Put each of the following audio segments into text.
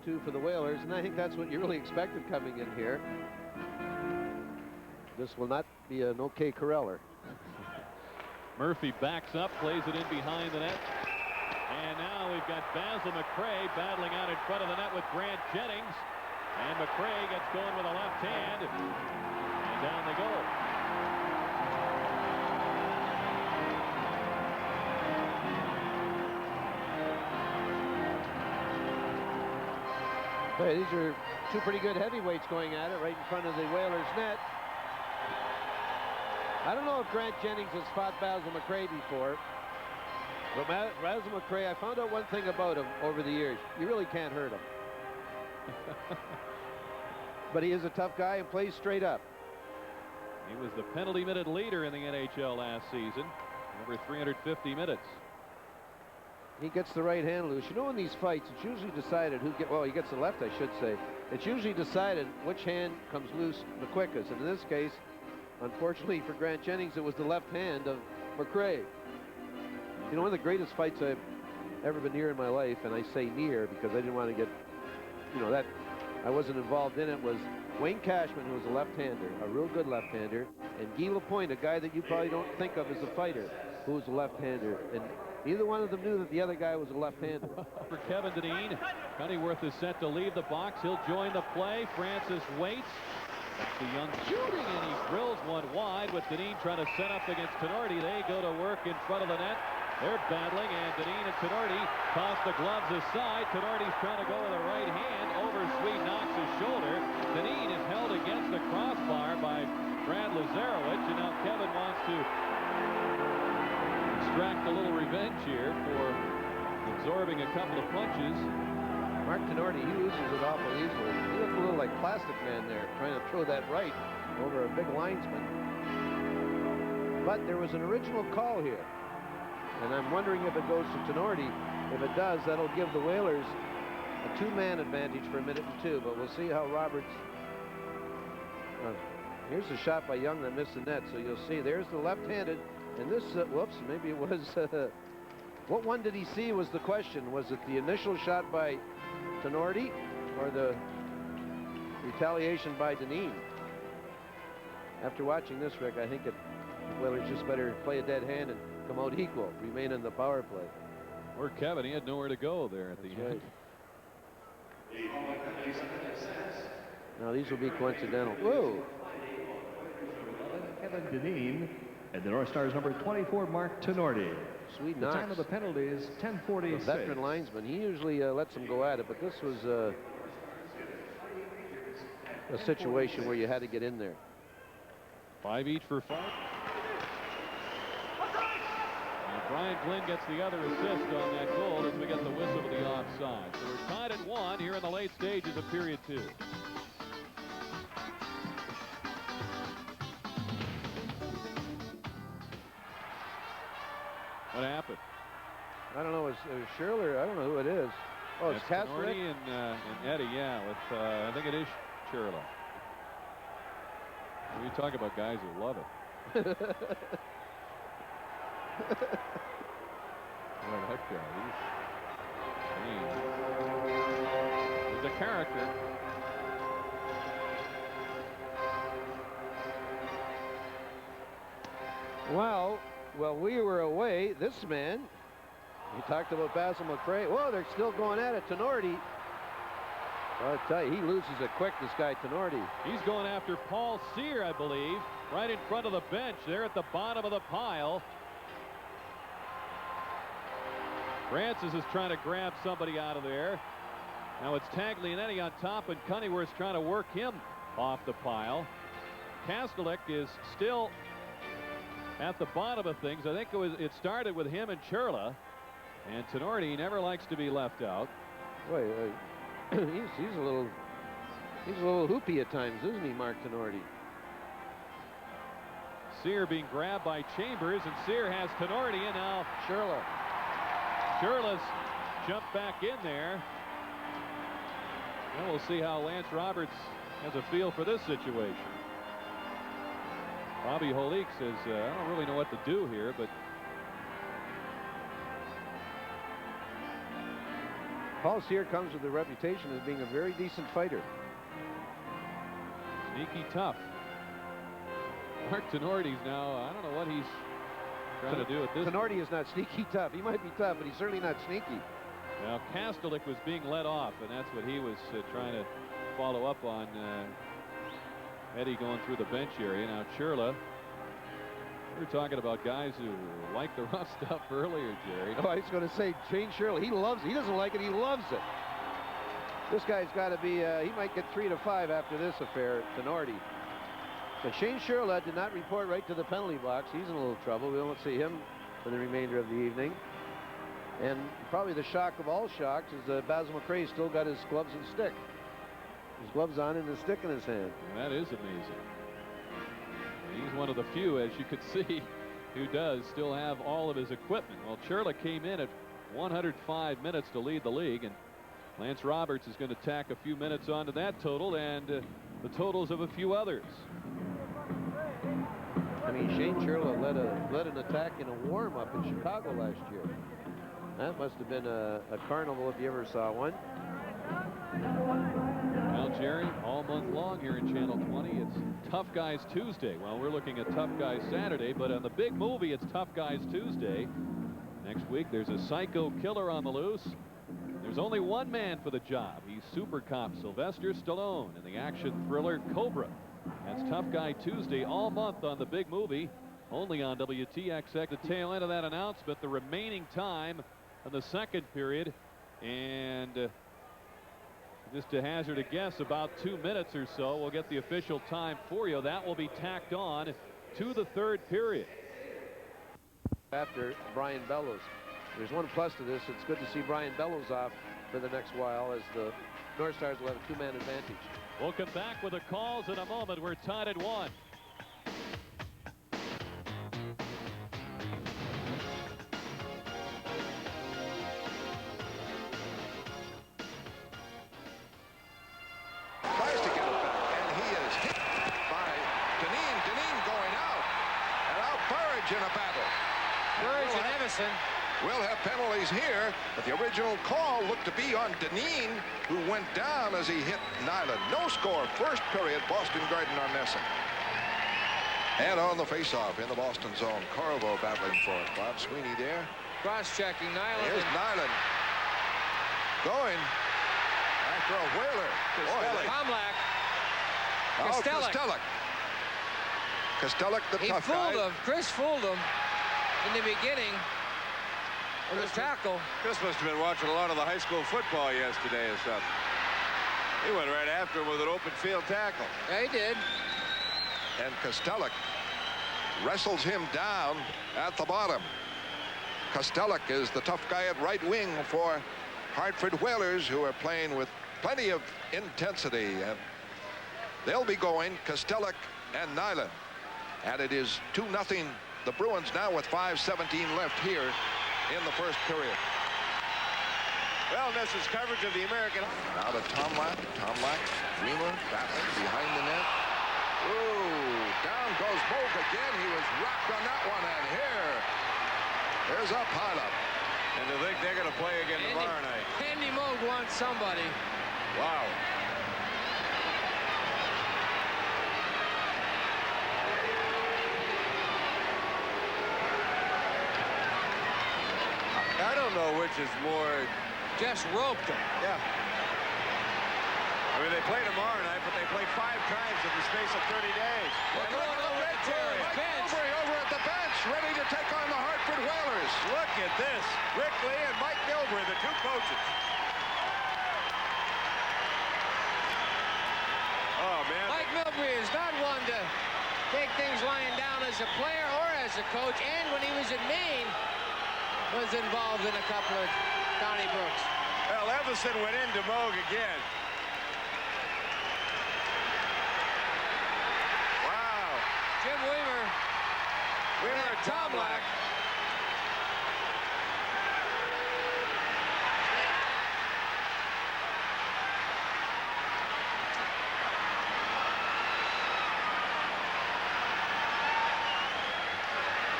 Two for the Whalers, and I think that's what you really expected coming in here. This will not be an okay Correller. Murphy backs up, plays it in behind the net. And now we've got Basil McRae battling out in front of the net with Grant Jennings. And McRae gets going with a left hand. And down they go. Hey, these are two pretty good heavyweights going at it right in front of the Whalers net. I don't know if Grant Jennings has fought Basil McRae before, but Basil McRae, I found out one thing about him over the years. You really can't hurt him. But he is a tough guy and plays straight up. He was the penalty minute leader in the NHL last season, over 350 minutes. He gets the right hand loose. You know, in these fights, it's usually decided well, he gets the left, I should say. It's usually decided which hand comes loose the quickest. And in this case, unfortunately for Grant Jennings, it was the left hand of McRae. You know, one of the greatest fights I've ever been near in my life, and I say near because I didn't want to get, you know, that I wasn't involved in it, was Wayne Cashman, who was a left-hander, a real good left-hander, and Guy Lapointe, a guy that you probably don't think of as a fighter, who was a left-hander. And neither one of them knew that the other guy was a left-hander. For Kevin Dineen, Cunneyworth is set to leave the box. He'll join the play. Francis waits. That's the young shooting, and he drills one wide with Dineen trying to set up against Tinordi. They go to work in front of the net. They're battling, and Dineen and Tinordi toss the gloves aside. Tinordi's trying to go with a right hand. Oversweet knocks his shoulder. Dineen is held against the crossbar by Brad Lazarowicz, and now Kevin wants to extract a little revenge here for absorbing a couple of punches. Mark Tinordi, he loses it awful easily. He looked a little like Plastic Man there, trying to throw that right over a big linesman. But there was an original call here, and I'm wondering if it goes to Tinordi. If it does, that'll give the Whalers a two-man advantage for a minute and two, but we'll see how Roberts... here's a shot by Young that missed the net, so you'll see there's the left-handed. And this, whoops, maybe it was, what one did he see was the question. Was it the initial shot by Tinordi or the retaliation by Dineen? After watching this, Rick, I think the Whalers just better play a dead hand and come out equal, remain in the power play. Or Kevin, he had nowhere to go there at the end. Now these will be coincidental. Whoa! Kevin Dineen. And the North Stars number 24, Mark Tinordi. Sweet knocks. The time of the penalty is 10:46. The veteran linesman, he usually lets them go at it, but this was a situation where you had to get in there. 5 each for 5. And Brian Glynn gets the other assist on that goal as we get the whistle to the offside. So we're tied at 1 here in the late stages of period 2. What happened? I don't know. It's Churla. I don't know who it is. Oh, it's Kasterlic and Eddie. Yeah, with I think it is Churla. We talk about guys who love it. What that guy? He's a character. Well, we were away. This man, you talked about Basil McRae. Whoa, they're still going at it. Tinordi. I'll tell you, he loses it quick, this guy Tinordi. He's going after Paul Sear, I believe, right in front of the bench. They're at the bottom of the pile. Francis is trying to grab somebody out of there. Now it's Taglianetti on top, and Cunneyworth's trying to work him off the pile. Kasterlic is still at the bottom of things. I think it started with him and Churla, and Tinordi never likes to be left out. Boy, he's a little hoopy at times, isn't he, Mark Tinordi? Sear being grabbed by Chambers, and Sear has Tinordi, and now Churla. Churla's jumped back in there. And we'll see how Lance Roberts has a feel for this situation. Bobby Holik says, I don't really know what to do here, but Paul Sear comes with a reputation as being a very decent fighter. Sneaky tough. Mark Tinordi's now, I don't know what he's trying to do at this. Tinordi is not sneaky tough. He might be tough, but he's certainly not sneaky. Now, Kasterlic was being let off, and that's what he was trying to follow up on. Eddie going through the bench area. Now, Churla. We were talking about guys who like the rough stuff earlier, Jerry. Oh, I was going to say, Shane Churla, he loves it. He doesn't like it, he loves it. This guy's got to be, he might get 3 to 5 after this affair, Tinordi. But Shane Churla did not report right to the penalty box. He's in a little trouble. We won't see him for the remainder of the evening. And probably the shock of all shocks is Basil McRae still got his gloves and stick. His gloves on and a stick in his hand. That is amazing. He's one of the few, as you could see, who does still have all of his equipment. Well, Churla came in at 105 minutes to lead the league, and Lance Roberts is going to tack a few minutes onto that total and the totals of a few others. I mean, Shane Churla led an attack in a warm-up in Chicago last year. That must have been a carnival if you ever saw one. Well, Jerry, all month long here in Channel 20, it's Tough Guys Tuesday. Well, we're looking at Tough Guys Saturday, but on the big movie, it's Tough Guys Tuesday. Next week, there's a psycho killer on the loose. There's only one man for the job. He's Super Cop Sylvester Stallone in the action thriller Cobra. That's Tough Guy Tuesday all month on the big movie, only on WTXX. The tail end of that announcement, the remaining time of the second period, and just to hazard a guess, about 2 minutes or so, we'll get the official time for you. That will be tacked on to the third period. After Brian Bellows. There's one plus to this. It's good to see Brian Bellows off for the next while, as the North Stars will have a 2-man advantage. We'll come back with the calls in a moment. We're tied at 1. Tries to get it back, and he is hit by Dineen. Dineen going out, and out Burridge in a battle. Burridge and Evason. We'll have penalties here, but the original call looked to be on Dineen, who went down as he hit Nilan. No score, first period, Boston Garden on Nesson. And on the faceoff in the Boston zone, Corvo battling for it. Bob Sweeney there. Cross-checking Nilan. Here's Nilan. Going after a whaler. Tomlak. Oh, Kasterlic. Kasterlic, the He tough fooled guy. him. Chris fooled him in the beginning of the tackle. Chris must have been watching a lot of the high school football yesterday or something. He went right after him with an open field tackle. Yeah, he did. And Kasterlic wrestles him down at the bottom. Kasterlic is the tough guy at right wing for Hartford Whalers, who are playing with plenty of intensity. And they'll be going, Kasterlic and Nilan. And it is 2-0. The Bruins now with 5:17 left here in the first period. Well, this is coverage of the American. Now to Tomlak. Tomlak, Wiemer, battling behind the net. Ooh, down goes Moog again. He was rocked on that one, and here's a pileup. And to think they're going to play again tomorrow night. Andy Moog wants somebody. Wow. I don't know which is more. Just roped him. Yeah. I mean, they play tomorrow night, but they play 5 times in the space of 30 days. Look at the red chair. Mike Milbury over at the bench, ready to take on the Hartford Whalers. Look at this. Rick Lee and Mike Milbury, the 2 coaches. Oh, man. Mike Milbury is not one to take things lying down as a player or as a coach. And when he was at Maine, was involved in a couple of Donnybrooks. Well, Evason went into Moog again. Wow. Jim Wiemer. Wiemer and Tomlak.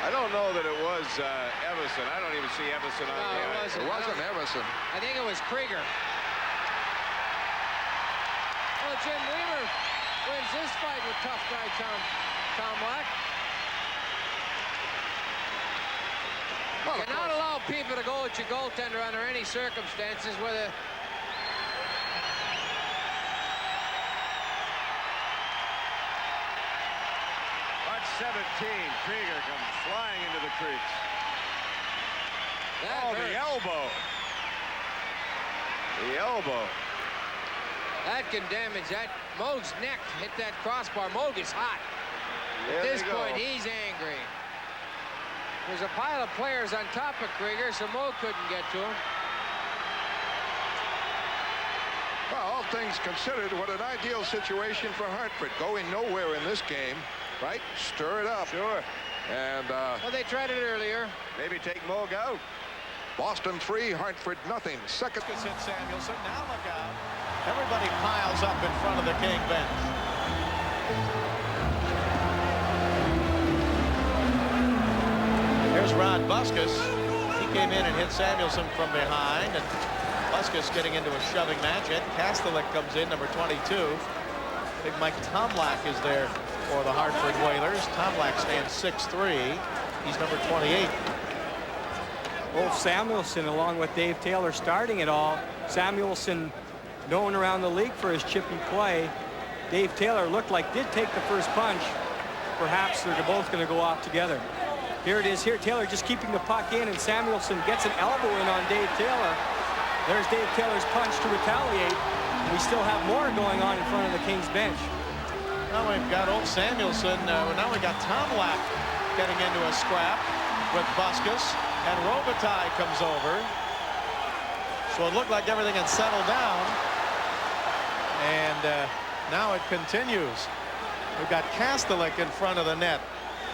I don't know that it was Evason. I don't even see Evason on the ice. It wasn't Evason. I think it was Krygier. Well, Jim Wiemer wins this fight with tough guy Tomlak. You cannot allow people to go at your goaltender under any circumstances, whether... March 17, Krygier comes flying into the crease. That Oh, hurt. the elbow. The elbow. That can damage that. Moog's neck hit that crossbar. Moog is hot. There At this they go. point, he's angry. There's a pile of players on top of Krygier, so Moog couldn't get to him. Well, all things considered, what an ideal situation for Hartford. Going nowhere in this game, right? Stir it up. Sure. And Well, they tried it earlier. Maybe take Moog out. Boston 3, Hartford nothing. Second. Hit Samuelsson. Now look out. Everybody piles up in front of the King bench. Here's Ron Buskas. He came in and hit Samuelsson from behind, and Buskas getting into a shoving match. Ed Kasterlic comes in, number 22. Big Mike Tomlak is there for the Hartford Whalers. Tomlak stands 6'3". He's number 28. Both Samuelsson along with Dave Taylor starting it all. Samuelsson known around the league for his chippy play. Dave Taylor looked like did take the first punch. Perhaps they're both going to go off together. Here it is here. Taylor just keeping the puck in, and Samuelsson gets an elbow in on Dave Taylor. There's Dave Taylor's punch to retaliate. We still have more going on in front of the Kings bench. Now we've got old Samuelsson. Now we got Tomlak getting into a scrap with Buskas, and Robitaille comes over. So it looked like everything had settled down, and now it continues. We've got Kasterlic in front of the net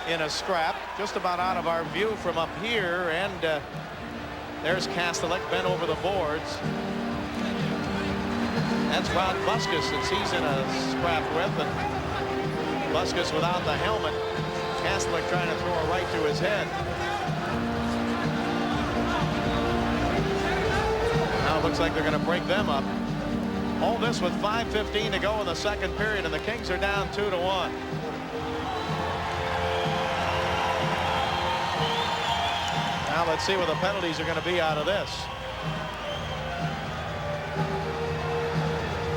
in a scrap, just about out of our view from up here, and there's Kasterlic bent over the boards. That's Rod Buskas that he's in a scrap with, and Buskas without the helmet. Kasterlic trying to throw it right through his head. Now it looks like they're going to break them up. All this with 5:15 to go in the second period, and the Kings are down 2-1. Now let's see what the penalties are going to be out of this.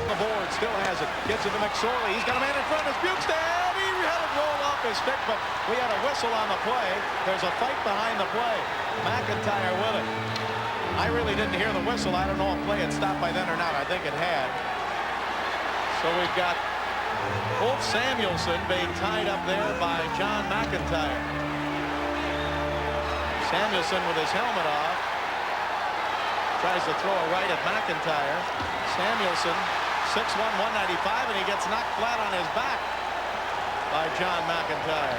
The board still has it. Gets it to McSorley. He's got a man in front of his Bukestad. He had it roll off his stick, but we had a whistle on the play. There's a fight behind the play. McIntyre with it. I really didn't hear the whistle. I don't know if play had stopped by then or not. I think it had. So we've got Ulf Samuelsson being tied up there by John McIntyre. Samuelsson with his helmet off. Tries to throw it right at McIntyre. Samuelsson, 6'1", 195, and he gets knocked flat on his back by John McIntyre.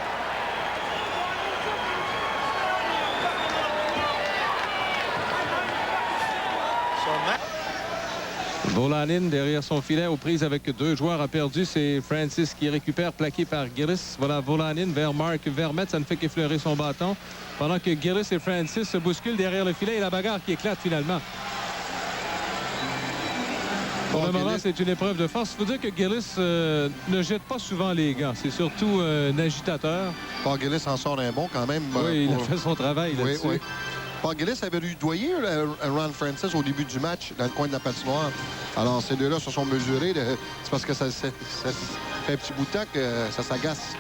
Wolanin derrière son filet aux prises avec deux joueurs a perdu. C'est Francis qui récupère, plaqué par Gillis. Voilà Wolanin vers Mark Vermette. Ça ne fait qu'effleurer son bâton. Pendant que Gillis et Francis se bousculent derrière le filet et la bagarre qui éclate finalement. Pour le moment, c'est une épreuve de force. Il faut dire que Gillis ne jette pas souvent les gants. C'est surtout un agitateur. Paul Gillis en sort un bon quand même. Oui, il a fait son travail là-dessus. Oui. Paul Gillis avait rudoyé Ron Francis au début du match dans le coin de la patinoire. Alors ces deux-là se sont mesurés. C'est parce que ça fait un petit bout de temps que ça s'agace.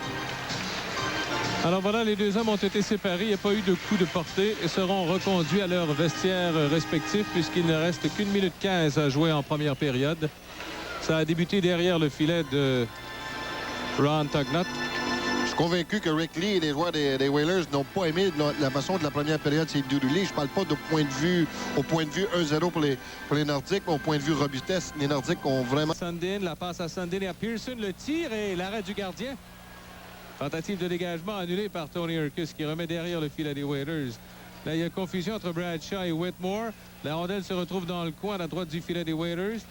Alors voilà, les deux hommes ont été séparés. Il n'y a pas eu de coup de portée et seront reconduits à leurs vestiaires respectifs puisqu'il ne reste qu'1 minute 15 à jouer en première période. Ça a débuté derrière le filet de Ron Tugnutt. Je suis convaincu que Rick Lee et les joueurs des Whalers n'ont pas aimé la façon de la première période s'est déroulée. Je ne parle pas de point de vue, au point de vue 1-0 pour les Nordiques, mais au point de vue robustesse. Les Nordiques ont vraiment... Sundin, la passe à Sundin et à Pearson, le tir et l'arrêt du gardien. Tentative de dégagement annulée par Tony Urquhart qui remet derrière le filet des Whalers. Là, il y a confusion entre Bradshaw et Whitmore. La rondelle se retrouve dans le coin à la droite du filet des Whalers.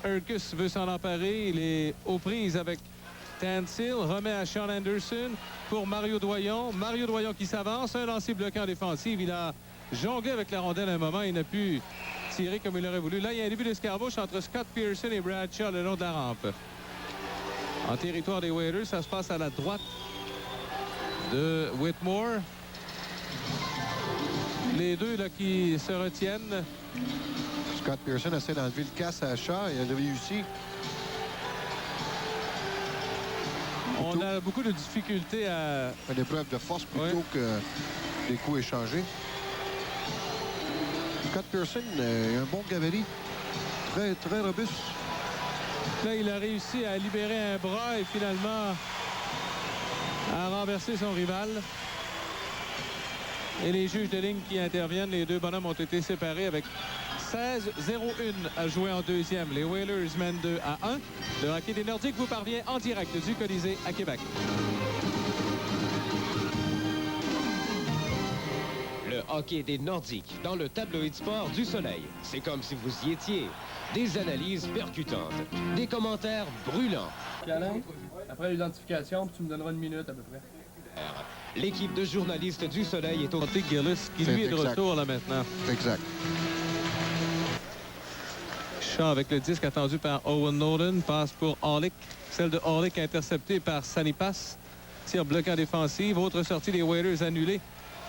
Urquhart veut s'en emparer. Il est aux prises avec Tansil remet à Sean Anderson pour Mario Doyon. Mario Doyon qui s'avance. Un lancer bloqué en défensive. Il a jonglé avec la rondelle à un moment. Il n'a pu tirer comme il aurait voulu. Là, il y a un début d'escarmouche entre Scott Pearson et Bradshaw le long de la rampe. En territoire des Whalers, ça se passe à la droite de Whitmore. Les deux là qui se retiennent. Scott Pearson essaie d'enlever le casse à Shaw. Il a réussi. On a beaucoup de difficultés à... Une épreuve de force plutôt que des coups échangés. Scott Pearson a un bon gabarit. Très, très robuste. Là, il a réussi à libérer un bras et finalement à renverser son rival. Et les juges de ligne qui interviennent, les deux bonhommes ont été séparés avec 16-0-1 à jouer en deuxième. Les Whalers mènent 2-1. Le hockey des Nordiques vous parvient en direct du Colisée à Québec. Le hockey des Nordiques dans le tabloïd sport du Soleil. C'est comme si vous y étiez. Des analyses percutantes, des commentaires brûlants. Alain, après l'identification, tu me donneras une minute à peu près. L'équipe de journalistes du Soleil est au... Gillis qui lui est de retour là maintenant. Exact. Shaw avec le disque attendu par Nolan passe pour Holik. Celle de Holik interceptée par Sanipass. Tir bloqué en défensive. Autre sortie des Whalers annulée.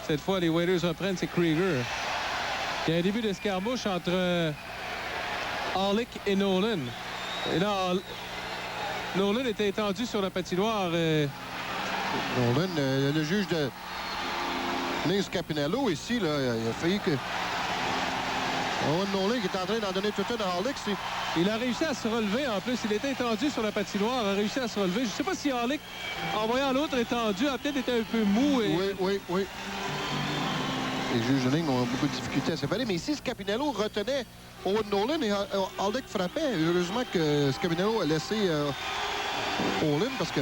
Cette fois, les Whalers reprennent, c'est Krygier. Il y a un début d'escarmouche entre Holik et Nolan. Et là, Nolan était étendu sur la patinoire. Nolan, le juge de Nils Capinello ici, là, il a failli que... Nolan qui est en train d'en donner tout un à Holik. Il a réussi à se relever. En plus, il était étendu sur la patinoire, a réussi à se relever. Je ne sais pas si Holik, en voyant l'autre étendu, a peut-être été un peu mou. Et... Oui. Les juges de ligne ont beaucoup de difficultés à séparer. Mais ici, Scapinello retenait Owen Nolan et Holik frappait. Heureusement que Scapinello a laissé Nolan parce que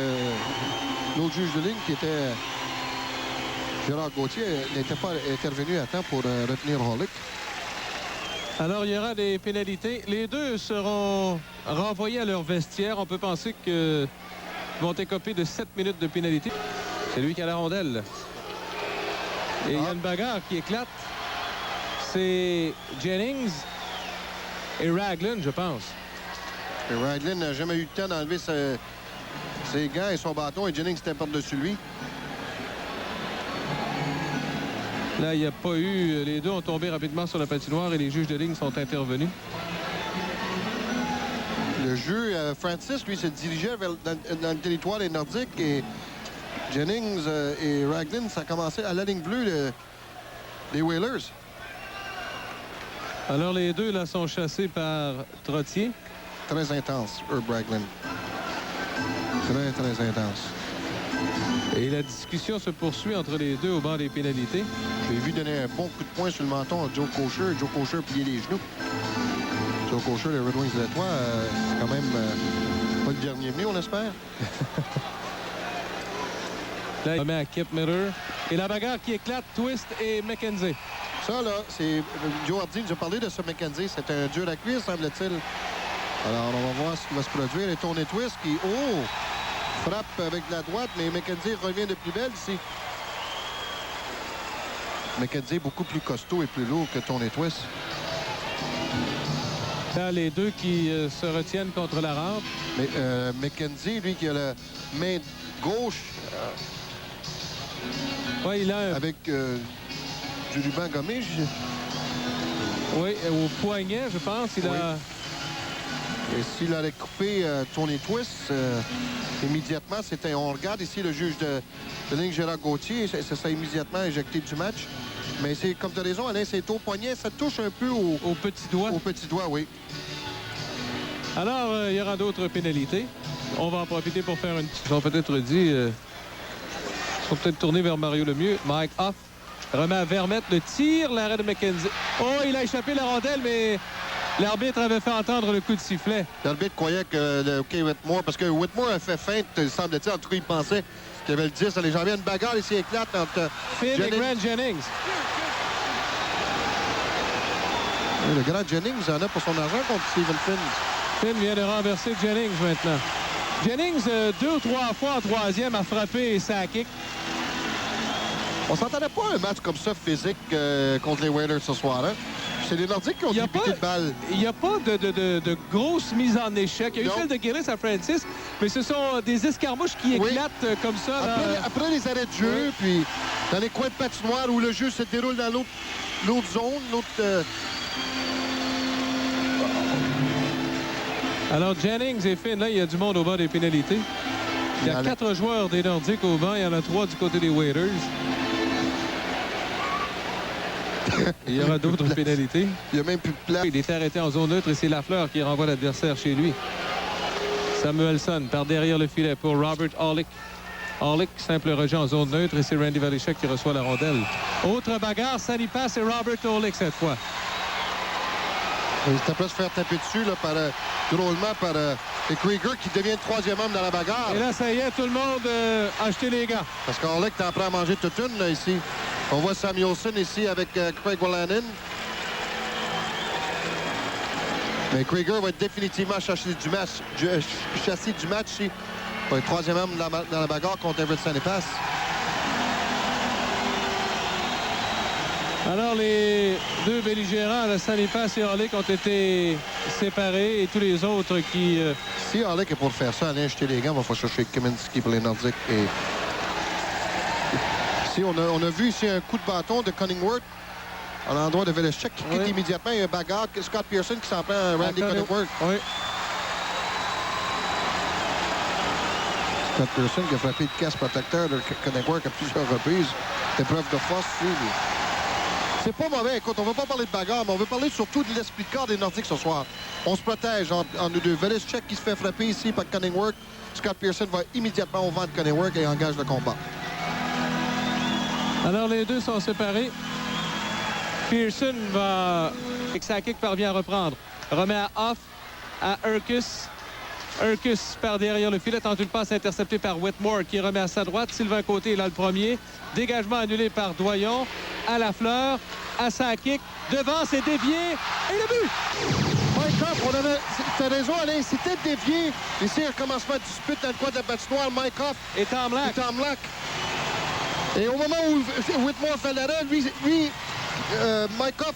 l'autre juge de ligne qui était Gérard Gauthier n'était pas intervenu à temps pour retenir Holik. Alors, il y aura des pénalités. Les deux seront renvoyés à leur vestiaire. On peut penser qu'ils vont écoper de 7 minutes de pénalité. C'est lui qui a la rondelle. Et il y a une bagarre qui éclate. C'est Jennings et Raglan, je pense. Et Raglan n'a jamais eu le temps d'enlever ses gants et son bâton. Et Jennings était par-dessus lui. Là, il n'y a pas eu... Les deux ont tombé rapidement sur la patinoire et les juges de ligne sont intervenus. Le jeu, Francis, lui, se dirigeait dans le territoire des Nordiques et Jennings et Raglan, ça a commencé à la ligne bleue des Whalers. Alors, les deux, là, sont chassés par Trottier. Très intense, Herb Raglan. Très, très intense. Et la discussion se poursuit entre les deux au bord des pénalités. J'ai vu donner un bon coup de poing sur le menton à Joe Kosher. Joe Kosher pliait les genoux. Joe Kosher, les Red Wings de Détroit, c'est quand même pas le dernier venu, on espère. Là, il met à Kip Miller. Et la bagarre qui éclate, Twist et McKenzie. Ça, là, c'est... Joe Hardy nous a parlé de ce McKenzie. C'est un dur à cuire, semble-t-il. Alors, on va voir ce qui va se produire. Et Tony Twist qui... frappe avec la droite, mais McKenzie revient de plus belle ici. McKenzie est beaucoup plus costaud et plus lourd que Tony Twist. Là, les deux qui se retiennent contre la rampe. Mais McKenzie, lui, qui a la main gauche... Oui, il a... Avec du ruban gommé. Oui, au poignet, je pense. Il a... Et s'il allait couper Tony Twist, immédiatement, c'était... On regarde ici le juge de ligne Gérard Gauthier. Ça s'est immédiatement éjecté du match. Mais c'est comme tu as raison, Alain, c'est au poignet. Ça touche un peu au petit doigt. Au petit doigt, oui. Alors, il y aura d'autres pénalités. On va en profiter pour faire une... Ils ont peut-être dit... Ils sont peut-être tournés vers Mario Lemieux. Mike off. Remet à Vermette. Le tir, l'arrêt de McKenzie. Oh, il a échappé la rondelle, mais... L'arbitre avait fait entendre le coup de sifflet. L'arbitre croyait que le hockey Whitmore, parce que Whitmore a fait feinte, semble-t-il. En tout cas, il pensait qu'il y avait le 10. Les gens viennent bagarre ici, éclate entre Finn et Grant Jennings. Et le grand Jennings en a pour son argent contre Stephen Finn. Finn vient de renverser Jennings maintenant. Jennings, 2 ou 3 fois en troisième, a frappé sa kick. On s'entendait pas un match comme ça physique contre les Whalers ce soir. Hein? C'est les Nordiques qui ont débuté de balle. Il n'y a pas de grosse mise en échec. Il y a eu celle de Gillis à Francis, mais ce sont des escarmouches qui éclatent comme ça. Après les arrêts de jeu, puis dans les coins de patinoire où le jeu se déroule dans l'autre zone, Alors, Jennings et Finn, là, il y a du monde au bas des pénalités. Il y a 4 joueurs des Nordiques au banc. Il y en a 3 du côté des Whalers. Il y aura d'autres pénalités. Il n'y a même plus de place. Il est arrêté en zone neutre et c'est Lafleur qui renvoie l'adversaire chez lui. Samuelsson par derrière le filet pour Robert Holik. Holik, simple rejet en zone neutre et c'est Randy Velischek qui reçoit la rondelle. Autre bagarre, Sanipass et Robert Holik cette fois. Il était prêt à se faire taper dessus là, drôlement par Krygier qui devient le 3e homme dans la bagarre. Et là, ça y est, tout le monde a acheté les gars. Parce qu'Holik t'en prend à manger toute une là, ici. On voit Samuelsson ici avec Wolanin. Mais Krygier va être définitivement chassé du match ici. Il va être 3e homme dans la bagarre contre Everett Sanipass. Alors, les deux belligérants, Sanipass et Holik, ont été séparés et tous les autres qui... Si Holik est pour faire ça, aller acheter les gants, il va falloir chercher Kaminski pour les Nordiques. Et... Ici, on a vu ici un coup de bâton de Cunningworth à l'endroit de Velischek qui quitte immédiatement. Il y a un bagarre. Scott Pearson qui s'en prend à Randy Cunningworth. Oui. Scott Pearson qui a frappé le casse protecteur de Cunningworth à plusieurs reprises. Épreuve de force, oui. C'est pas mauvais. Écoute, on va pas parler de bagarre, mais on veut parler surtout de l'esprit de corps des Nordiques ce soir. On se protège en nous deux. Velischek qui se fait frapper ici par Cunningworth. Scott Pearson va immédiatement au vent de Cunningworth et engage le combat. Alors, les deux sont séparés. Pearson va... Avec sa kick parvient à reprendre. Remet à Off, à Urkus. Urkus par derrière le filet, tente une passe interceptée par Whitmore qui remet à sa droite. Sylvain Côté est là le premier. Dégagement annulé par Doyon. À Lafleur, à sa kick. Devant, c'est dévié. Et le but! Mike Hoff, t'as raison, Alain, c'était dévié. Ici, un commencement de dispute dans le coin de la patinoire. Mike Hoff et Tomlak. Et au moment où Whitmore fait l'arrêt, Mike Hoff,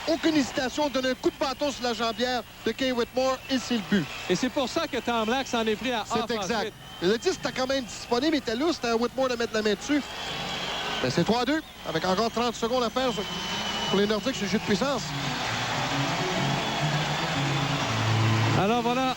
aucune hésitation, donne un coup de bâton sur la jambière de Kay Whitmore et c'est le but. Et c'est pour ça que Tomlak s'en est pris à Hoff. C'est exact. Le disque était quand même disponible, mais était là, c'était à Whitmore de mettre la main dessus. Mais c'est 3-2, avec encore 30 secondes à faire pour les Nordiques sur le jeu de puissance. Alors voilà.